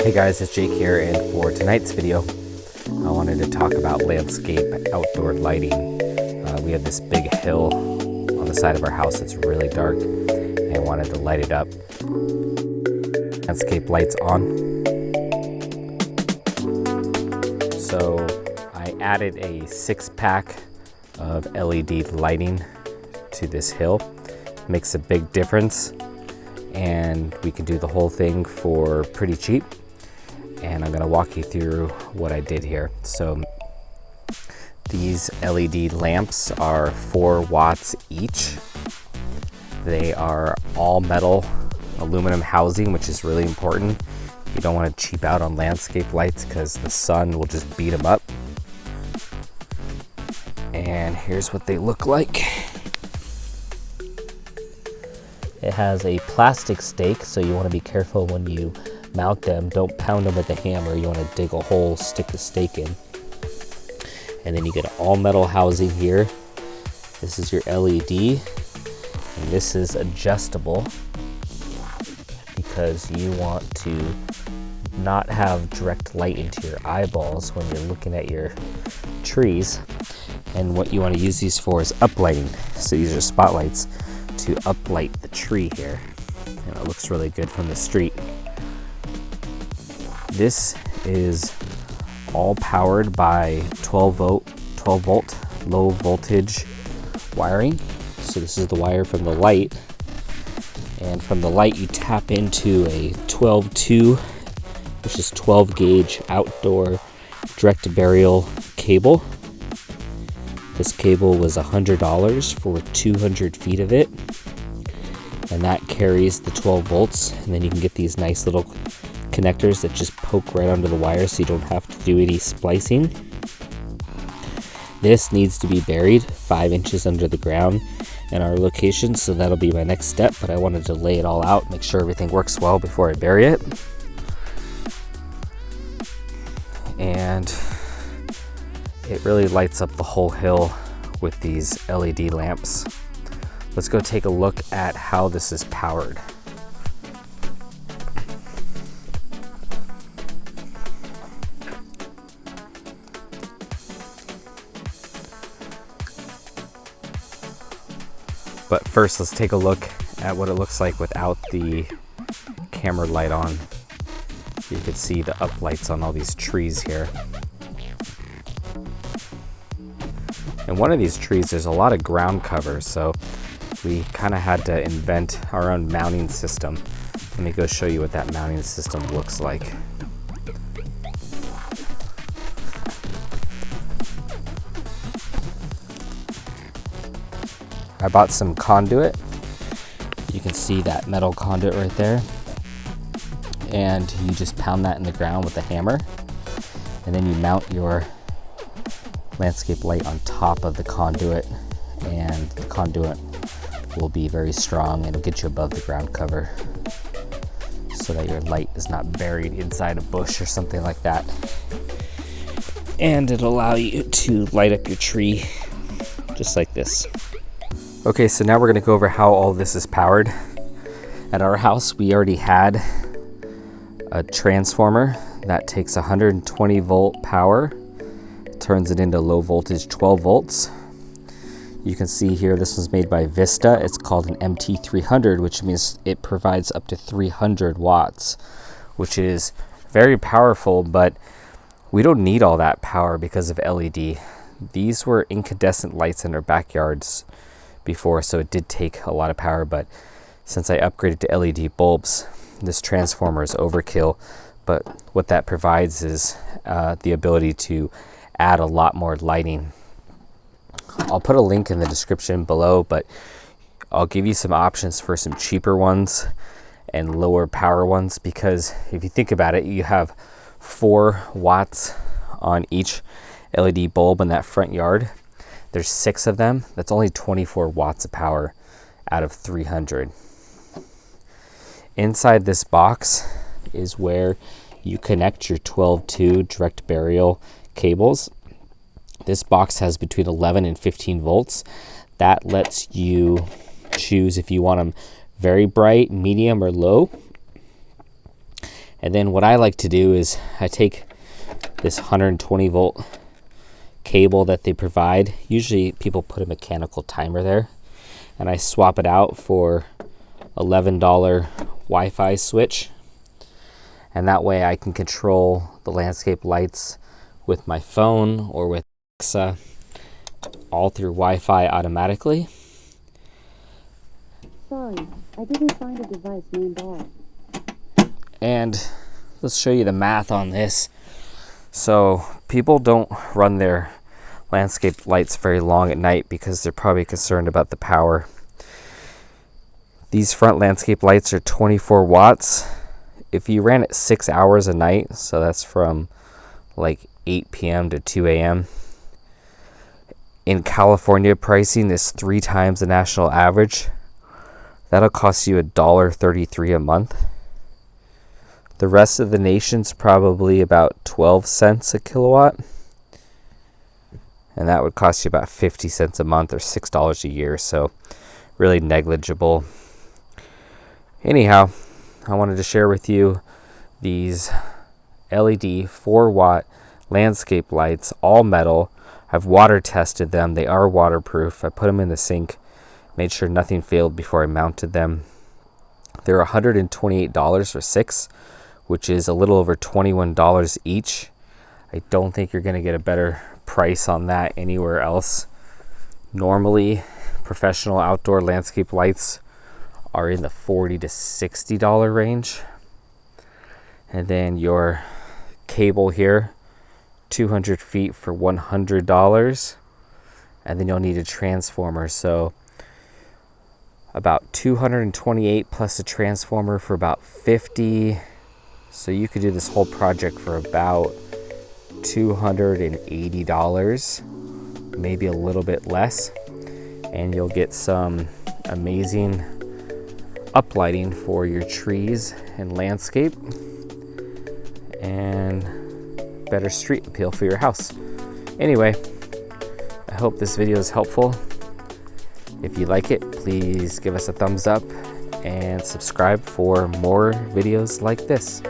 Hey guys, it's Jake here, and for tonight's video, I wanted to talk about landscape outdoor lighting. We have this big hill on the side of our house that's really dark, and I wanted to light it up. Landscape lights on. So I added a 6-pack of LED lighting to this hill. Makes a big difference, and we can do the whole thing for pretty cheap. And I'm going to walk you through what I did here. So these LED lamps are 4 watts each. They are all metal aluminum housing, which is really important. You don't want to cheap out on landscape lights because the sun will just beat them up. And here's what they look like. It has a plastic stake, so you want to be careful when you mount them. Don't pound them with a hammer. You want to dig a hole, stick the stake in. And then you get an all metal housing here. This is your LED, and this is adjustable because you want to not have direct light into your eyeballs when you're looking at your trees. And what you want to use these for is uplighting. So these are spotlights to uplight the tree here, and it looks really good from the street. This is all powered by 12 volt low voltage wiring. So this is the wire from the light, and from the light you tap into a 12-2, which is 12 gauge outdoor direct burial cable. This cable was $100 for 200 feet of it, and that carries the 12 volts. And then you can get these nice little connectors that just poke right under the wire, so you don't have to do any splicing. This needs to be buried 5 inches under the ground in our location, so that'll be my next step. But I wanted to lay it all out, make sure everything works well before I bury it. And it really lights up the whole hill with these LED lamps. Let's go take a look at how this is powered. But first, let's take a look at what it looks like without the camera light on. You can see the uplights on all these trees here. And one of these trees, there's a lot of ground cover, so we kind of had to invent our own mounting system. Let me go show you what that mounting system looks like. I bought some conduit. You can see that metal conduit right there. And you just pound that in the ground with a hammer. And then you mount your landscape light on top of the conduit. And the conduit will be very strong and it'll get you above the ground cover so that your light is not buried inside a bush or something like that. And it'll allow you to light up your tree just like this. Okay, so now we're going to go over how all this is powered. At our house, we already had a transformer that takes 120 volt power, turns it into low voltage 12 volts. You can see here this was made by Vista. It's called an MT300, which means it provides up to 300 watts, which is very powerful, but we don't need all that power because of LED. These were incandescent lights in our backyards before, so it did take a lot of power, but since I upgraded to LED bulbs, this transformer is overkill. But what that provides is the ability to add a lot more lighting. I'll put a link in the description below, but I'll give you some options for some cheaper ones and lower power ones, because if you think about it, you have 4 watts on each LED bulb in that front yard. There's 6 of them. That's only 24 watts of power out of 300. Inside this box is where you connect your 12-2 direct burial cables. This box has between 11 and 15 volts. That lets you choose if you want them very bright, medium, or low. And then what I like to do is I take this 120 volt cable that they provide. Usually people put a mechanical timer there, and I swap it out for $11 Wi-Fi switch. And that way I can control the landscape lights with my phone or with Alexa, all through Wi-Fi automatically. Sorry, I didn't find a device named all. And let's show you the math on this. So people don't run their landscape lights very long at night because they're probably concerned about the power. These front landscape lights are 24 watts. If you ran it 6 hours a night, so that's from like 8 p.m. to 2 a.m. In California, pricing is 3 times the national average. That'll cost you $1.33 a month. The rest of the nation's probably about 12 cents a kilowatt. And that would cost you about 50 cents a month or $6 a year. So really negligible. Anyhow, I wanted to share with you these LED 4-watt landscape lights, all metal. I've water tested them. They are waterproof. I put them in the sink, made sure nothing failed before I mounted them. They're $128 for 6, which is a little over $21 each. I don't think you're going to get a better price on that anywhere else. Normally, professional outdoor landscape lights are in the $40 to $60 range. And then your cable here, 200 feet for $100. And then you'll need a transformer. So about 228 plus a transformer for about 50. So you could do this whole project for about $280, maybe a little bit less. And you'll get some amazing uplighting for your trees and landscape, and better street appeal for your house. Anyway, I hope this video is helpful. If you like it, please give us a thumbs up and subscribe for more videos like this.